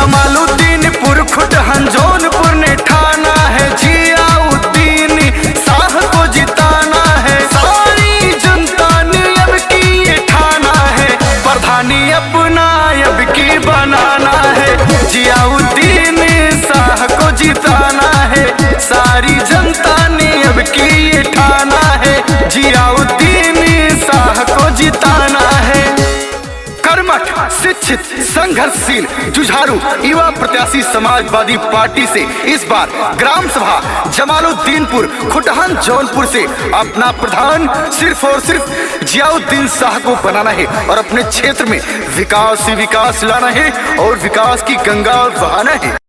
जमालुद्दीनपुर खुटहन जौनपुर ने ठाना है, जियाउद्दीन शाह को जिताना है। सारी जनता ने अब की ये ठाना है, प्रधानी अपना अब की बनाना है। जियाउद्दीन शाह को जिताना है, सारी जनता ने अब की ये ठाना है। जियाउद्दीन शाह को जिताना है। कर्मठ, शिक्षित, संघर्षशील, जुझारू युवा प्रत्याशी समाजवादी पार्टी से इस बार ग्राम सभा जमालुद्दीनपुर खुटहन जौनपुर से अपना प्रधान सिर्फ और सिर्फ जियाउद्दीन शाह को बनाना है और अपने क्षेत्र में विकास ही विकास लाना है और विकास की गंगा बहाना है।